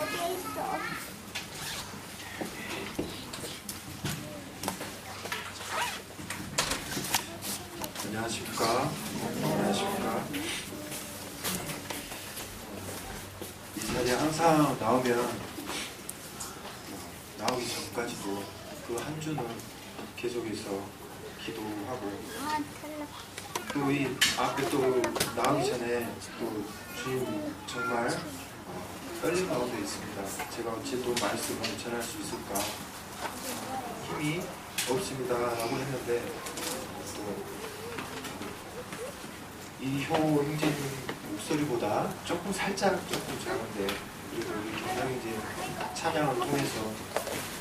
어디에 있어? 안녕하십니까? 안녕하십니까? 이 자리에 항상 나오기 전까지도 그 한 주는 계속해서 기도하고 또 이 앞에 또 나오기 전에 또 주님 정말 떨림 가운데 있습니다. 제가 어찌 또 말씀을 전할 수 있을까? 힘이 없습니다 라고 했는데 이효 형제님 목소리보다 조금 살짝 작은데 그리고 우리 경장 형제 찬양을 통해서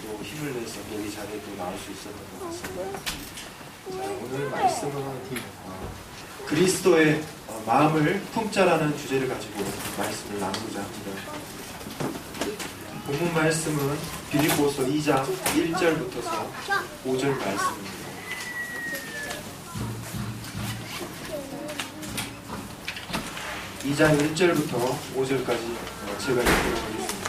또 힘을 내서 여기 자리에 또 나올 수 있었던 것 같습니다. 자, 오늘 말씀은 그리스도의 마음을 품자라는 주제를 가지고 말씀을 나누고자 합니다. 본문 말씀은 빌립보서 2장 1절부터 5절 말씀입니다. 2장 1절부터 5절까지 제가 읽도록 하겠습니다.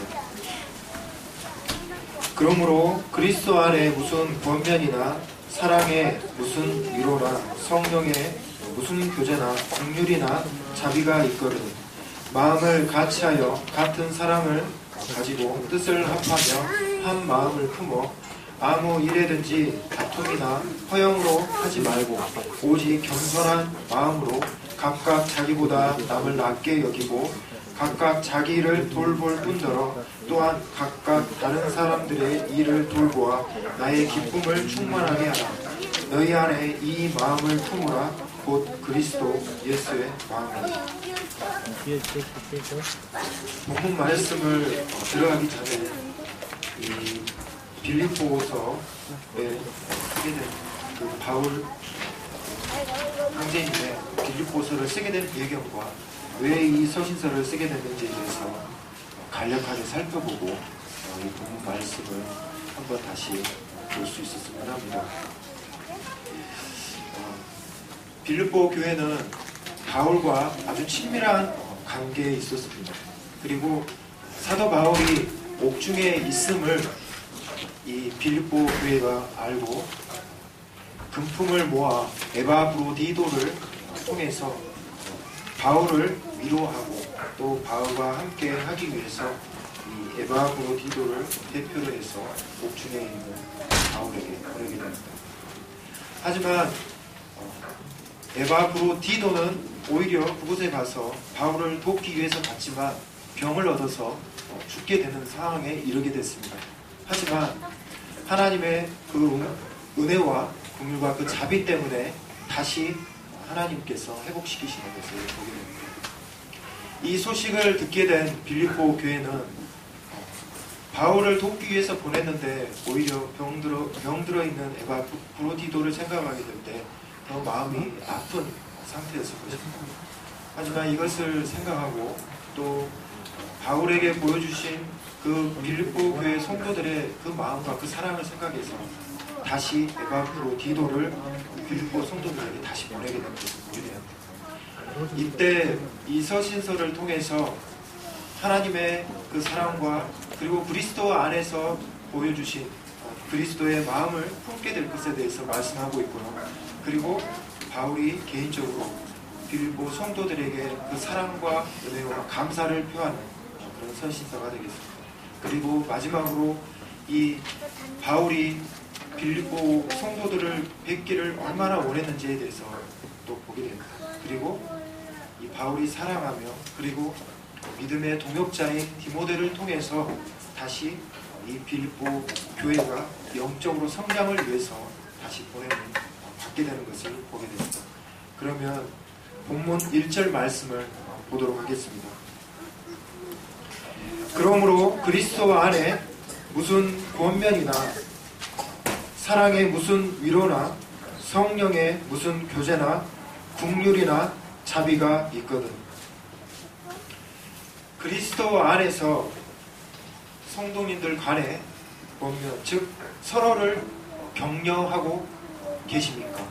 그러므로 그리스도 안에 무슨 권면이나 사랑에 무슨 위로나 성령에 무슨 교제나 긍휼이나 자비가 있거든 마음을 같이하여 같은 사랑을 가지고 뜻을 합하며 한 마음을 품어 아무 일에든지 다툼이나 허영으로 하지 말고 오직 겸손한 마음으로 각각 자기보다 남을 낮게 여기고 각각 자기 일을 돌볼 뿐더러 또한 각각 다른 사람들의 일을 돌보아 나의 기쁨을 충만하게 하라. 너희 안에 이 마음을 품으라. 곧 그리스도 예수의 마음이다. 본문 말씀을 들어가기 전에 이 빌립보서에 쓰게 된 그 바울 형제인데 빌립보서를 쓰게 된 배경과 왜 이 서신서를 쓰게 됐는지에 대해서 간략하게 살펴보고 이 본문 말씀을 한번 다시 볼 수 있었으면 합니다. 빌립보 교회는 바울과 아주 친밀한 관계에 있었습니다. 그리고 사도 바울이 옥중에 있음을 이 빌립보 교회가 알고 금품을 모아 에바브로디도를 통해서 바울을 위로하고 또 바울과 함께 하기 위해서 이 에바브로디도를 대표로 해서 옥중에 있는 바울에게 보내게 됩니다. 하지만 에바브로디도는 오히려 그곳에 가서 바울을 돕기 위해서 갔지만 병을 얻어서 죽게 되는 상황에 이르게 됐습니다. 하지만 하나님의 그 은혜와 긍휼과 그 자비 때문에 다시 하나님께서 회복시키시는 것을 보게 됩니다. 이 소식을 듣게 된 빌립보 교회는 바울을 돕기 위해서 보냈는데 오히려 병들어 있는 에바브로디도를 생각하게 될 때 더 마음이 아픈 상태였을 것입니다. 하지만 이것을 생각하고 또 바울에게 보여주신 그 빌립보 교회 성도들의 그 마음과 그 사랑을 생각해서 다시 에바브로디도를 빌립보 성도들에게 다시 보내게 된 것을 보게 됩니다. 이때 이 서신서를 통해서 하나님의 그 사랑과 그리고 그리스도 안에서 보여주신 그리스도의 마음을 품게 될 것에 대해서 말씀하고 있고요. 그리고 바울이 개인적으로 빌립보 성도들에게 그 사랑과 은혜와 감사를 표하는 그런 서신서가 되겠습니다. 그리고 마지막으로 이 바울이 빌립보 성도들을 뵙기를 얼마나 원했는지에 대해서 또 보게 됩니다. 그리고 이 바울이 사랑하며 그리고 믿음의 동역자인 디모데를 통해서 다시 이 빌립보 교회가 영적으로 성장을 위해서 다시 받게 되는 것을 보게 됩니다. 그러면 본문 1절 말씀을 보도록 하겠습니다. 그러므로 그리스도 안에 무슨 권면이나 사랑에 무슨 위로나 성령에 무슨 교제나 긍휼이나 자비가 있거든. 그리스도 안에서 성도님들 간에 보면 즉 서로를 격려하고 계십니까?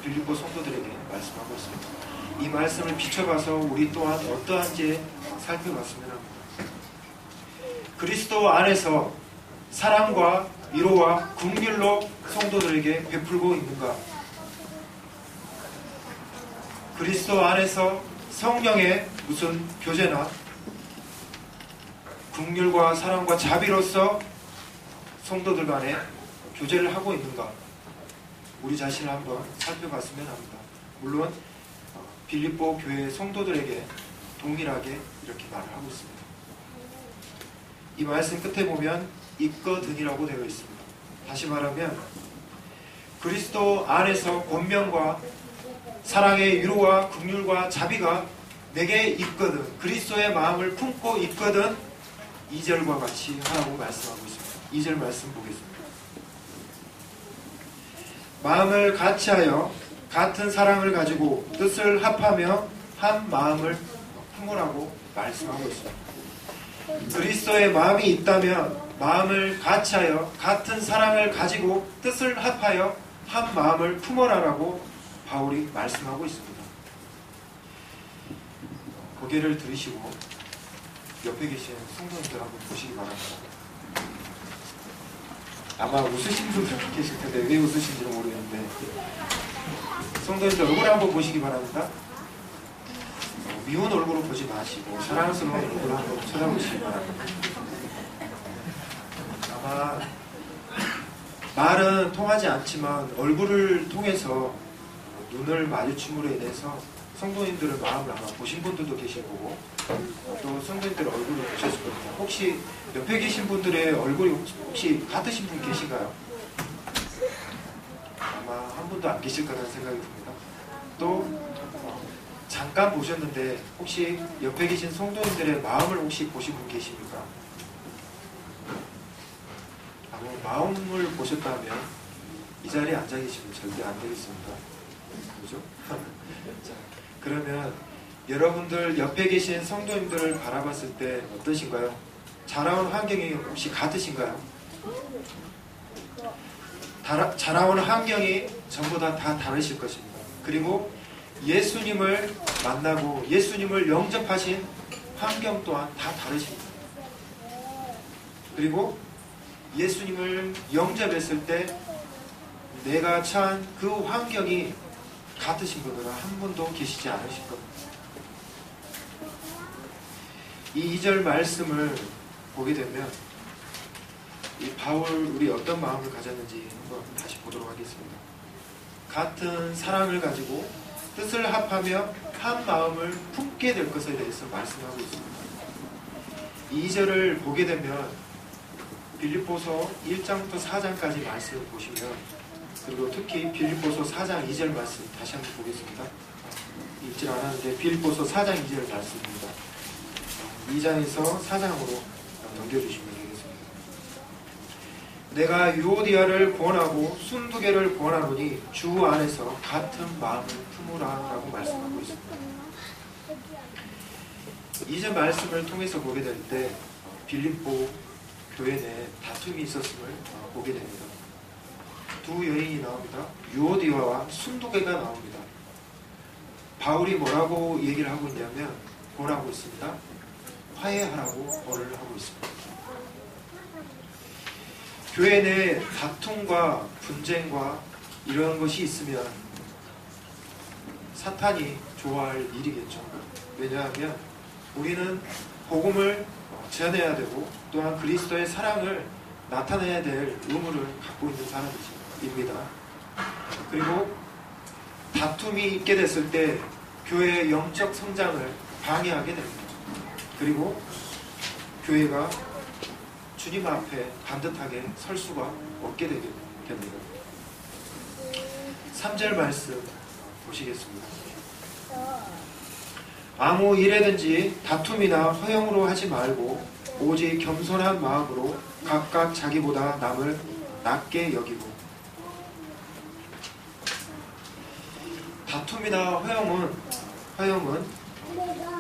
빌립보 성도들에게 말씀하고 있습니다. 이 말씀을 비춰봐서 우리 또한 어떠한지 살펴봤으면 합니다. 그리스도 안에서 사랑과 위로와 긍휼로 성도들에게 베풀고 있는가? 그리스도 안에서 성령의 무슨 교제나 긍휼과 사랑과 자비로서 성도들 간에 교제를 하고 있는가? 우리 자신을 한번 살펴봤으면 합니다. 물론 빌립보 교회 성도들에게 동일하게 이렇게 말을 하고 있습니다. 이 말씀 끝에 보면 있거든이라고 되어 있습니다. 다시 말하면 그리스도 안에서 권면과 사랑의 위로와 긍휼과 자비가 내게 있거든, 그리스도의 마음을 품고 있거든, 2절과 같이 하라고 말씀하고 있습니다. 2절 말씀 보겠습니다. 마음을 같이하여 같은 사랑을 가지고 뜻을 합하며 한 마음을 품으라고 말씀하고 있습니다. 그리스도의 마음이 있다면 마음을 같이하여 같은 사랑을 가지고 뜻을 합하여 한 마음을 품어라라고 바울이 말씀하고 있습니다. 고개를 들으시고 옆에 계신 성도님들 한번 보시기 바랍니다. 아마 웃으신 분들 계실 텐데 왜 웃으신지는 모르겠는데 성도님들 얼굴 한번 보시기 바랍니다. 미운 얼굴을 보지 마시고 사랑스러운 얼굴을 한번 쳐다보시기 바랍니다. 아마 말은 통하지 않지만 얼굴을 통해서 눈을 마주침으로 인해서 성도님들의 마음을 아마 보신 분들도 계실 거고 또 성도님들 얼굴을 보셨을 겁니다. 혹시 옆에 계신 분들의 얼굴이 혹시 같으신 분 계신가요? 아마 한 분도 안 계실 거라는 생각이 듭니다. 또 잠깐 보셨는데 혹시 옆에 계신 성도님들의 마음을 혹시 보신 분 계십니까? 마음을 보셨다면 이 자리에 앉아 계시면 절대 안 되겠습니다. 그죠? 자, 그러면 여러분들 옆에 계신 성도님들을 바라봤을 때 어떠신가요? 자라온 환경이 혹시 같으신가요? 자라온 환경이 전부 다 다르실 것입니다. 그리고 예수님을 만나고 예수님을 영접하신 환경 또한 다 다르십니다. 그리고 예수님을 영접했을 때 내가 처한 그 환경이 같으신 분들은 한 분도 계시지 않으실 겁니다. 이 2절 말씀을 보게 되면 이 바울 우리 어떤 마음을 가졌는지 한번 다시 보도록 하겠습니다. 같은 사랑을 가지고 뜻을 합하며 한 마음을 품게 될 것에 대해서 말씀하고 있습니다. 이 2절을 보게 되면 빌립보서 1장부터 4장까지 말씀을 보시면 그리고 특히 빌립보서 4장 2절 말씀 다시 한번 보겠습니다. 읽질 않았는데 빌립보서 4장 2절 말씀입니다. 2장에서 4장으로 넘겨주시면 되겠습니다. 내가 유오디아를 권하고 순두개를 권하노니 주 안에서 같은 마음을 품으라 라고 말씀하고 있습니다. 2절 말씀을 통해서 보게 될 때 빌립보 교회 내에 다툼이 있었음을 보게 됩니다. 두 여인이 나옵니다. 유오디아와 순두개가 나옵니다. 바울이 뭐라고 얘기를 하고 있냐면 권하고 있습니다. 화해하라고 권을 하고 있습니다. 교회 내에 다툼과 분쟁과 이런 것이 있으면 사탄이 좋아할 일이겠죠. 왜냐하면 우리는 복음을 전해야 되고 또한 그리스도의 사랑을 나타내야 될 의무를 갖고 있는 사람입니다. 그리고 다툼이 있게 됐을 때 교회의 영적 성장을 방해하게 됩니다. 그리고 교회가 주님 앞에 반듯하게 설 수가 없게 되게 됩니다. 3절 말씀 보시겠습니다. 아무 일에든지 다툼이나 허영으로 하지 말고 오직 겸손한 마음으로 각각 자기보다 남을 낮게 여기고. 다툼이나 허영은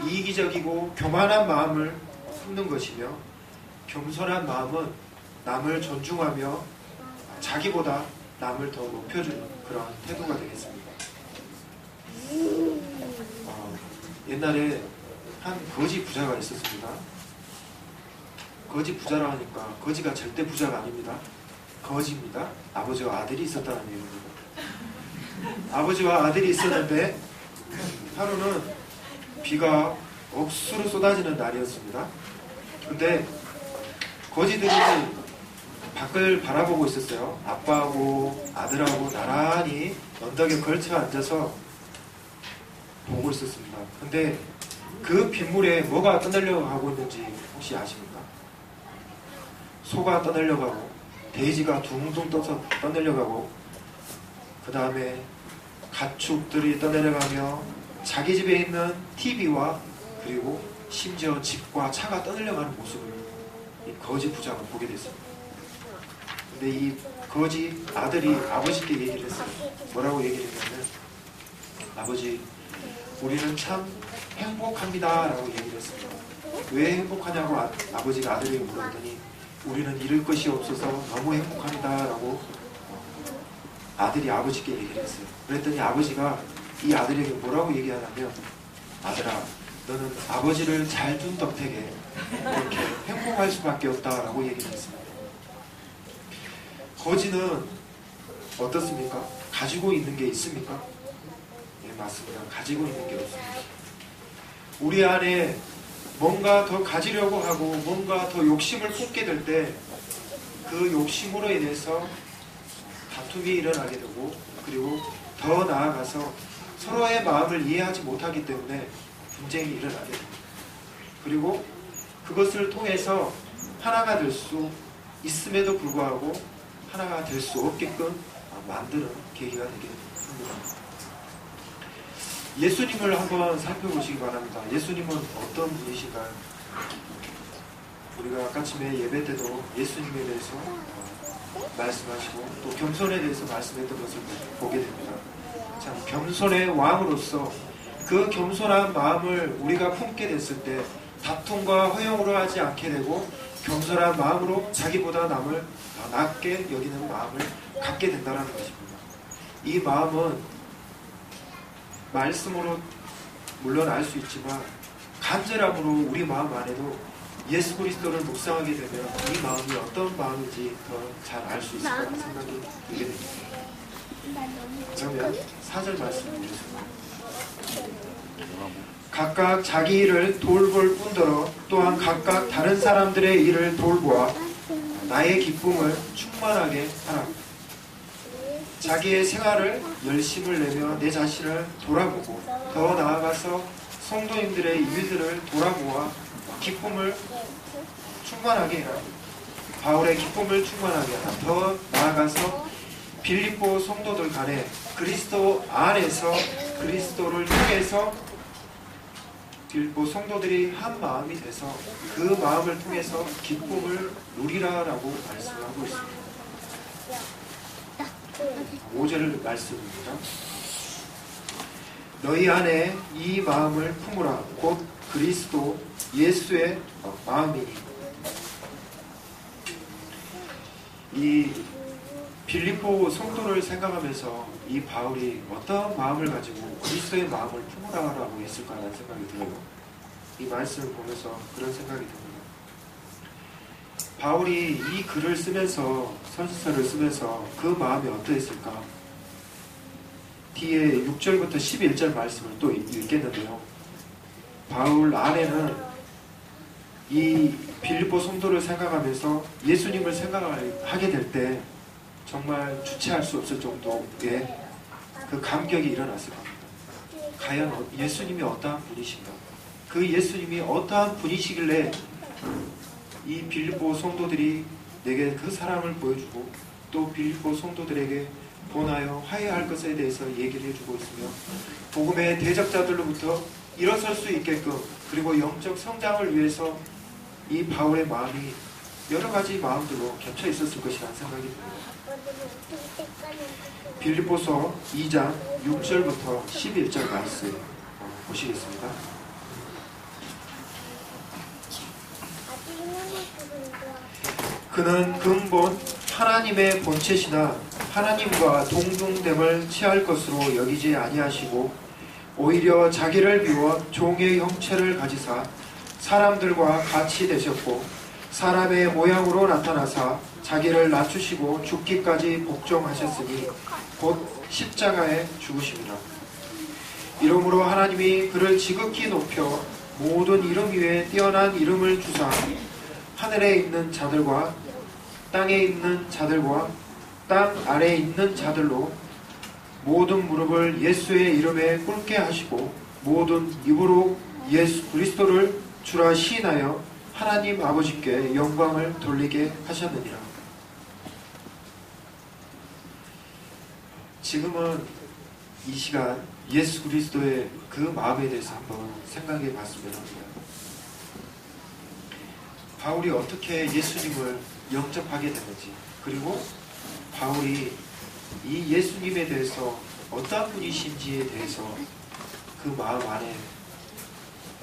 이기적이고 교만한 마음을 품는 것이며 겸손한 마음은 남을 존중하며 자기보다 남을 더 높여주는 그러한 태도가 되겠습니다. 옛날에 한 거지 부자가 있었습니다. 거지 부자라 하니까 거지가 절대 부자가 아닙니다. 거지입니다. 아버지와 아들이 있었다는 얘기입니다. 아버지와 아들이 있었는데 하루는 비가 억수로 쏟아지는 날이었습니다. 근데 거지들이 밖을 바라보고 있었어요. 아빠하고 아들하고 나란히 언덕에 걸쳐 앉아서 보고 있었습니다. 근데 그 빗물에 뭐가 떠내려고 하고 있는지 혹시 아십니까? 소가 떠내려가고 돼지가 둥둥 떠서 떠내려가고 그 다음에 가축들이 떠내려가며 자기 집에 있는 TV와 그리고 심지어 집과 차가 떠내려가는 모습을 이 거지 부자가 보게 됐습니다. 근데 이 거지 아들이 아버지께 얘기를 했어요. 뭐라고 얘기를 했냐면 아버지 우리는 참 행복합니다 라고 얘기를 했습니다. 왜 행복하냐고 아버지가 아들에게 물었더니 우리는 잃을 것이 없어서 너무 행복합니다 라고 아들이 아버지께 얘기를 했어요. 그랬더니 아버지가 이 아들에게 뭐라고 얘기하냐면 아들아 너는 아버지를 잘 둔 덕택에 이렇게 행복할 수밖에 없다라고 얘기를 했습니다. 거지는 어떻습니까? 가지고 있는 게 있습니까? 네, 맞습니다. 가지고 있는 게 없습니다. 우리 안에 뭔가 더 가지려고 하고 뭔가 더 욕심을 품게 될 때 그 욕심으로 인해서 다툼이 일어나게 되고 그리고 더 나아가서 서로의 마음을 이해하지 못하기 때문에 분쟁이 일어나게 됩니다. 그리고 그것을 통해서 하나가 될 수 있음에도 불구하고 하나가 될 수 없게끔 만드는 계기가 되게 합니다. 예수님을 한번 살펴보시기 바랍니다. 예수님은 어떤 분이신가요? 우리가 아까쯤에 예배 때도 예수님에 대해서 말씀하시고 또 겸손에 대해서 말씀했던 것을 보게 됩니다. 참 겸손의 왕으로서 그 겸손한 마음을 우리가 품게 됐을 때 다툼과 허용으로 하지 않게 되고 겸손한 마음으로 자기보다 남을 낮게 여기는 마음을 갖게 된다는 것입니다. 이 마음은 말씀으로 물론 알 수 있지만 간절함으로 우리 마음 안에도 예수 그리스도를 묵상하게 되면 이 마음이 어떤 마음인지 더 잘 알 수 있을 거라는 생각이 들게 됩니다. 그러면 4절 말씀 보겠습니다. 각각 자기 일을 돌볼 뿐더러 또한 각각 다른 사람들의 일을 돌보아 나의 기쁨을 충만하게 하라. 자기의 생활을 열심을 내며 내 자신을 돌아보고 더 나아가서 성도님들의 일들을 돌아보아 기쁨을 충만하게 해라. 바울의 기쁨을 충만하게 하라. 더 나아가서 빌립보 성도들 간에 그리스도 안에서 그리스도를 통해서 빌립보 성도들이 한 마음이 돼서 그 마음을 통해서 기쁨을 누리라라고 말씀하고 있습니다. 5절 말씀입니다. 너희 안에 이 마음을 품으라. 곧 그리스도 예수의 마음이니. 이 빌립보 성도를 생각하면서 이 바울이 어떤 마음을 가지고 그리스도의 마음을 품으라라고 했을까라는 생각이 들어요. 이 말씀을 보면서 그런 생각이 듭니다. 바울이 이 글을 쓰면서 선지서를 쓰면서 그 마음이 어떠했을까? 뒤에 6절부터 11절 말씀을 또 읽겠는데요. 바울 안에는 이 빌립보 성도를 생각하면서 예수님을 생각하게 될 때 정말 주체할 수 없을 정도의 그 감격이 일어났을 겁니다. 과연 예수님이 어떠한 분이신가? 그 예수님이 어떠한 분이시길래 이 빌립보 성도들이 내게 그 사랑을 보여주고 또 빌립보 성도들에게 본하여 화해할 것에 대해서 얘기를 해주고 있으며 복음의 대적자들로부터 일어설 수 있게끔 그리고 영적 성장을 위해서 이 바울의 마음이 여러 가지 마음들로 겹쳐 있었을 것이라는 생각이 듭니다. 빌립보서 2장 6절부터 11절 말씀 보시겠습니다. 그는 근본 하나님의 본체시나 하나님과 동등됨을 취할 것으로 여기지 아니하시고 오히려 자기를 비워 종의 형체를 가지사 사람들과 같이 되셨고 사람의 모양으로 나타나사 자기를 낮추시고 죽기까지 복종하셨으니 곧 십자가에 죽으심이라. 이러므로 하나님이 그를 지극히 높여 모든 이름 위에 뛰어난 이름을 주사 하늘에 있는 자들과 땅에 있는 자들과 땅 아래에 있는 자들로 모든 무릎을 예수의 이름에 꿇게 하시고 모든 입으로 예수 그리스도를 주라 시인하여 하나님 아버지께 영광을 돌리게 하셨느니라. 지금은 이 시간 예수 그리스도의 그 마음에 대해서 한번 생각해 봤으면 합니다. 바울이 어떻게 예수님을 영접하게 됐는지, 그리고 바울이 이 예수님에 대해서 어떤 분이신지에 대해서 그 마음 안에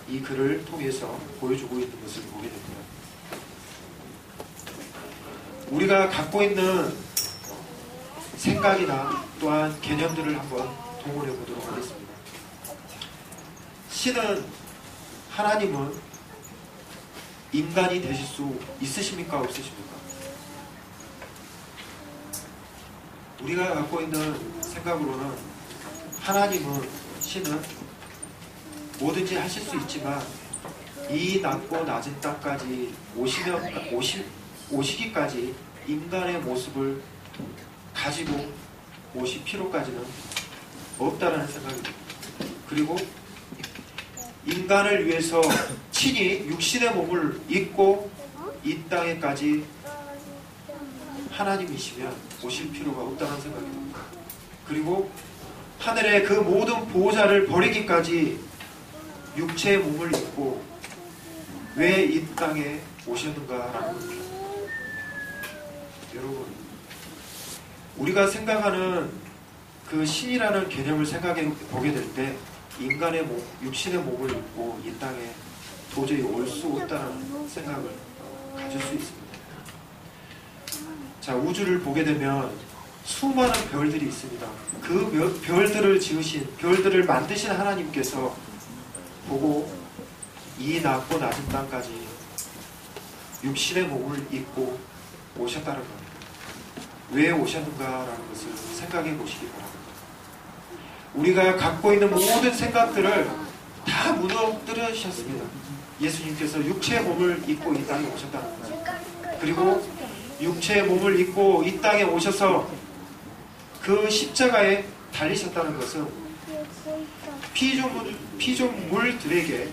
이 글을 통해서 보여주고 있는 것을 보게 됩니다. 우리가 갖고 있는 생각이나 또한 개념들을 한번 동원해 보도록 하겠습니다. 신은, 하나님은 인간이 되실 수 있으십니까? 없으십니까? 우리가 갖고 있는 생각으로는 하나님은, 신은 뭐든지 하실 수 있지만 이 낮고 낮은 땅까지 오시기까지 인간의 모습을 가지고 오실 필요까지는 없다라는 생각입니다. 그리고 인간을 위해서 친히 육신의 몸을 입고 이 땅에까지 하나님이시면 오실 필요가 없다는 생각입니다. 그리고 하늘의 그 모든 보호자를 버리기까지 육체의 몸을 입고 왜 이 땅에 오셨는가라는 겁니다. 여러분, 우리가 생각하는 그 신이라는 개념을 생각해 보게 될 때 인간의 몸, 육신의 몸을 입고 이 땅에 도저히 올 수 없다는 생각을 가질 수 있습니다. 자, 우주를 보게 되면 수많은 별들이 있습니다. 그 별들을 지으신, 별들을 만드신 하나님께서 보고 이 낮고 낮은 땅까지 육신의 몸을 입고 오셨다는 겁니다. 왜 오셨는가라는 것을 생각해 보시기 바랍니다. 우리가 갖고 있는 모든 생각들을 다 무너뜨리셨습니다. 예수님께서 육체의 몸을 입고 이 땅에 오셨다는 거죠. 그리고 육체의 몸을 입고 이 땅에 오셔서 그 십자가에 달리셨다는 것은 피조물들에게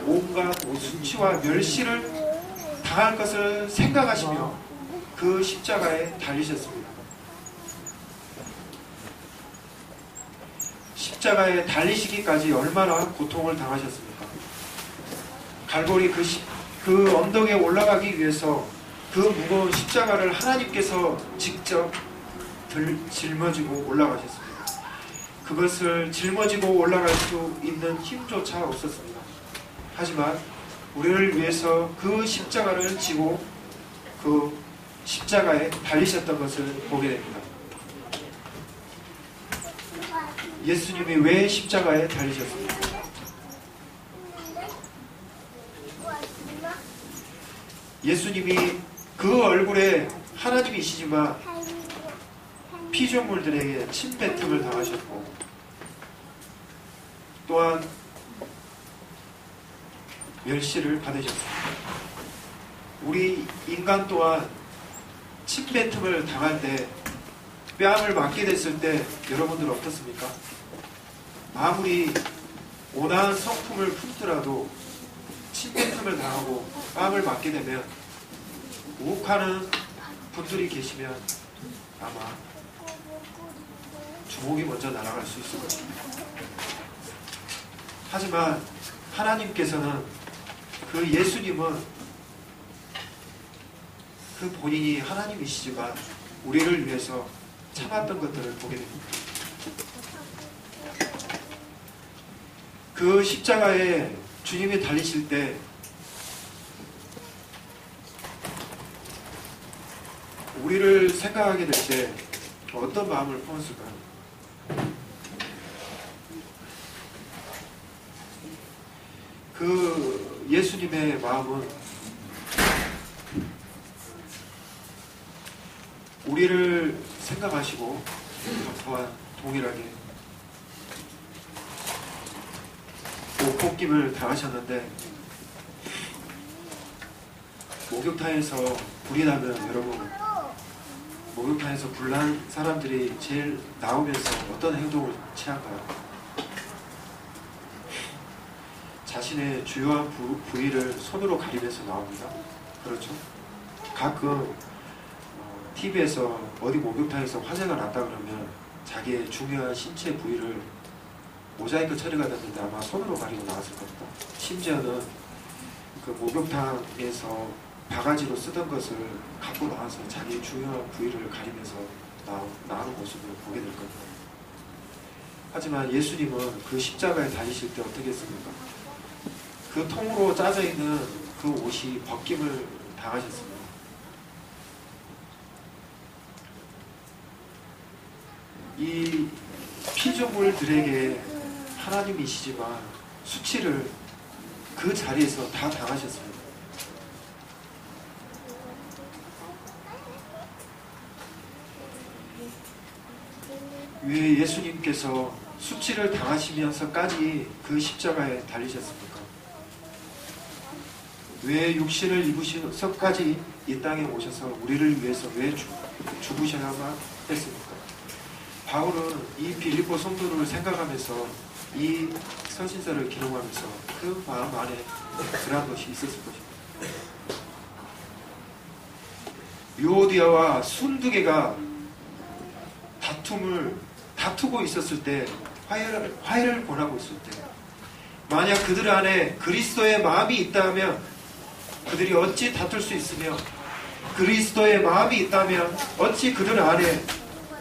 온갖 수치와 멸시를 당할 것을 생각하시며 그 십자가에 달리셨습니다. 십자가에 달리시기까지 얼마나 고통을 당하셨습니까? 갈보리 그 언덕에 올라가기 위해서 그 무거운 십자가를 하나님께서 직접 짊어지고 올라가셨습니다. 그것을 짊어지고 올라갈 수 있는 힘조차 없었습니다. 하지만 우리를 위해서 그 십자가를 지고 그 십자가에 달리셨던 것을 보게 됩니다. 예수님이 왜 십자가에 달리셨습니까? 예수님이 그 얼굴에 하나님이시지만 피조물들에게 침뱉음을 당하셨고 또한 멸시를 받으셨습니다. 우리 인간 또한 침뱉음을 당할 때, 뺨을 맞게 됐을 때 여러분들 어떻습니까? 아무리 온화한 성품을 품더라도 침뱉음을 당하고 뺨을 맞게 되면 욱하는 분들이 계시면 아마 주먹이 먼저 날아갈 수 있을 것입니다. 하지만 하나님께서는, 그 예수님은 그 본인이 하나님이시지만 우리를 위해서 참았던 것들을 보게 됩니다. 그 십자가에 주님이 달리실 때 우리를 생각하게 될 때 어떤 마음을 품었을까요? 그 예수님의 마음은 우리를 생각하시고 또한 동일하게 옷벗김을 당하셨는데, 목욕탕에서 불이 나면 여러분, 목욕탕에서 불난 사람들이 제일 나오면서 어떤 행동을 취할까요? 자신의 주요한 부위를 손으로 가리면서 나옵니다. 그렇죠? 가끔 TV에서 어디 목욕탕에서 화재가 났다 그러면 자기의 중요한 신체 부위를 모자이크 처리가 됐는데 아마 손으로 가리고 나왔을 겁니다. 심지어는 그 목욕탕에서 바가지로 쓰던 것을 갖고 나와서 자기 중요한 부위를 가리면서 나오는 모습을 보게 될 겁니다. 하지만 예수님은 그 십자가에 달리실 때 어떻게 했습니까? 그 통으로 짜져 있는 그 옷이 벗김을 당하셨습니다. 이 피조물들에게 하나님이시지만 수치를 그 자리에서 다 당하셨습니다. 왜 예수님께서 수치를 당하시면서까지 그 십자가에 달리셨습니까? 왜 육신을 입으셔서까지 이 땅에 오셔서 우리를 위해서 왜 죽으셔야만 했습니까? 바울은 이 빌립보 성도를 생각하면서 이 서신서를 기록하면서 그 마음 안에 그런 것이 있었을 것입니다. 유오디아와 순두개가 다투고 있었을 때, 화해를 권하고 있을 때, 만약 그들 안에 그리스도의 마음이 있다면 그들이 어찌 다툴 수 있으며, 그리스도의 마음이 있다면 어찌 그들 안에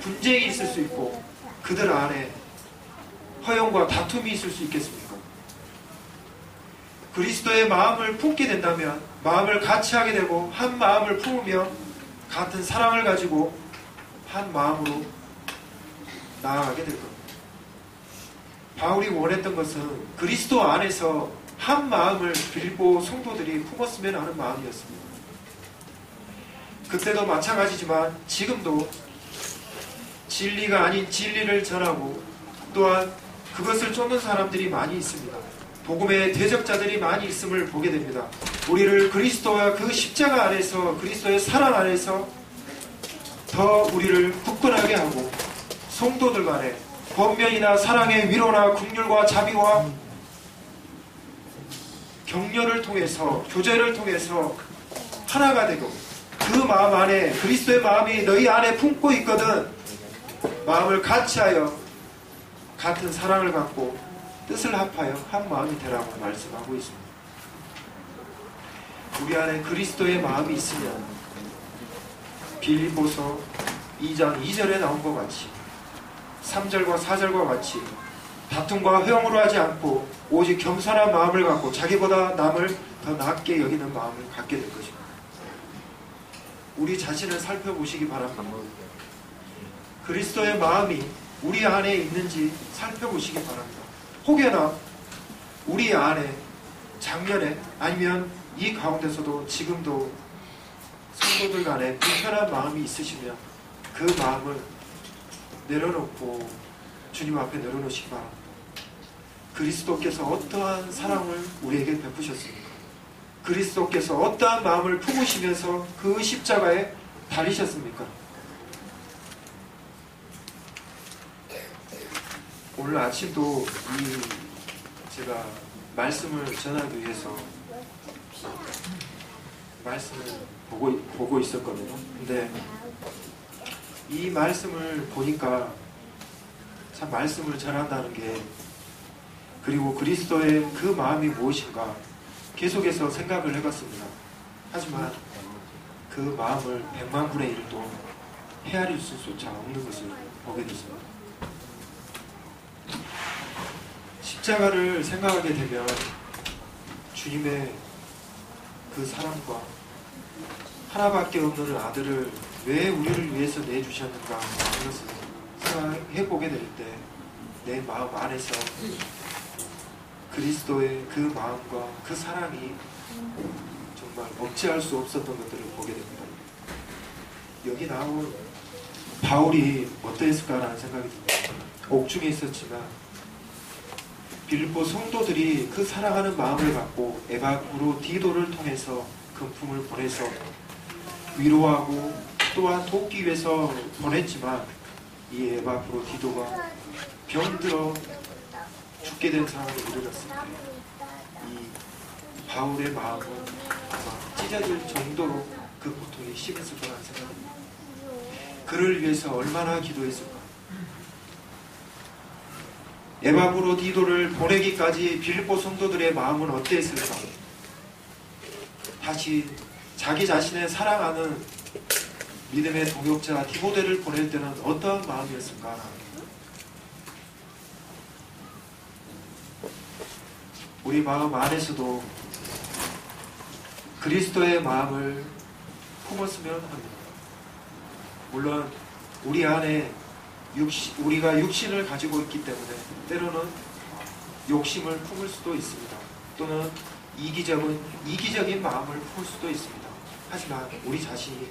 분쟁이 있을 수 있고 그들 안에 허영과 다툼이 있을 수 있겠습니까? 그리스도의 마음을 품게 된다면 마음을 같이 하게 되고 한 마음을 품으며 같은 사랑을 가지고 한 마음으로 나아가게 될 겁니다. 바울이 원했던 것은 그리스도 안에서 한 마음을 빌립보 성도들이 품었으면 하는 마음이었습니다. 그때도 마찬가지지만 지금도 진리가 아닌 진리를 전하고 또한 그것을 쫓는 사람들이 많이 있습니다. 복음의 대적자들이 많이 있음을 보게 됩니다. 우리를 그리스도와 그 십자가 안에서, 그리스도의 사랑 안에서 더 우리를 굳건하게 하고 성도들 간에 권면이나 사랑의 위로나 긍휼과 자비와 격려를 통해서, 교제를 통해서 하나가 되고, 그 마음 안에 그리스도의 마음이 너희 안에 품고 있거든 마음을 같이하여 같은 사랑을 갖고 뜻을 합하여 한 마음이 되라고 말씀하고 있습니다. 우리 안에 그리스도의 마음이 있으면 빌립보서 2장 2절에 나온 것 같이 3절과 4절과 같이 다툼과 회용으로 하지 않고 오직 겸손한 마음을 갖고 자기보다 남을 더 낫게 여기는 마음을 갖게 될 것입니다. 우리 자신을 살펴보시기 바랍니다. 그리스도의 마음이 우리 안에 있는지 살펴보시기 바랍니다. 혹여나 우리 안에, 작년에 아니면 이 가운데서도 지금도 성도들 간에 불편한 마음이 있으시면 그 마음을 내려놓고 주님 앞에 내려놓으시기 바랍니다. 그리스도께서 어떠한 사랑을 우리에게 베푸셨습니까? 그리스도께서 어떠한 마음을 품으시면서 그 십자가에 달리셨습니까? 오늘 아침도 제가 말씀을 전하기 위해서 말씀을 보고 있었거든요. 근데 이 말씀을 보니까 참 말씀을 전한다는 게, 그리고 그리스도의 그 마음이 무엇인가 계속해서 생각을 해봤습니다. 하지만 그 마음을 100만 분의 1도 헤아릴 수조차 없는 것을 보게 됐습니다. 십자가를 생각하게 되면 주님의 그 사랑과 하나밖에 없는 아들을 왜 우리를 위해서 내주셨는가 하는 것을 생각해보게 될 때 내 마음 안에서 그리스도의 그 마음과 그 사랑이 정말 억제할 수 없었던 것들을 보게 됩니다. 여기 나온 바울이 어떠했을까라는 생각이 듭니다. 옥중에 있었지만 빌립보 성도들이 그 사랑하는 마음을 갖고 에바브로디도를 통해서 금품을 보내서 위로하고 또한 돕기 위해서 보냈지만 이 에바브로디도가 병들어 죽게 된 상황에 이르렀습니다. 이 바울의 마음은 아마 찢어질 정도로 그 고통이 심했을 거라는 생각입니다. 그를 위해서 얼마나 기도했을까. 에바브로디도를 보내기까지 빌립보 성도들의 마음은 어땠을까. 다시 자기 자신의 사랑하는 믿음의 동역자 디모데를 보낼 때는 어떠한 마음이었을까. 우리 마음 안에서도 그리스도의 마음을 품었으면 합니다. 물론 우리 안에 우리가 육신을 가지고 있기 때문에 때로는 욕심을 품을 수도 있습니다. 또는 이기적인 마음을 품을 수도 있습니다. 하지만 우리 자신이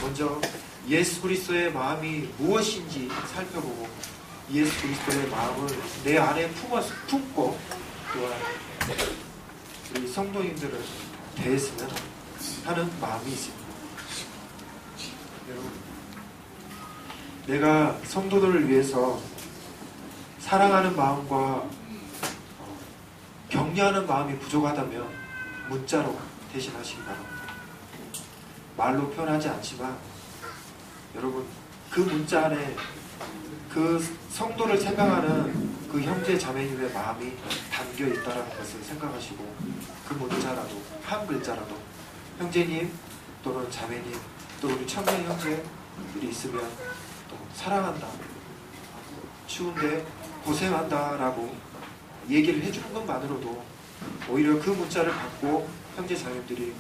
먼저 예수 그리스도의 마음이 무엇인지 살펴보고 예수 그리스도의 마음을 내 안에 품고 또한 우리 성도님들을 대했으면 하는 마음이 있습니다. 여러분, 내가 성도들을 위해서 사랑하는 마음과 격려하는 마음이 부족하다면 문자로 대신하시기 바랍니다. 말로 표현하지 않지만 여러분, 그 문자 안에 그 성도를 생각하는 그 형제 자매님의 마음이 담겨 있다는 것을 생각하시고 그 문자라도 한 글자라도 형제님 또는 자매님 또 우리 청년 형제들이 있으면 또 사랑한다, 추운데 고생한다 라고 얘기를 해주는 것만으로도 오히려 그 문자를 받고 형제 자매들이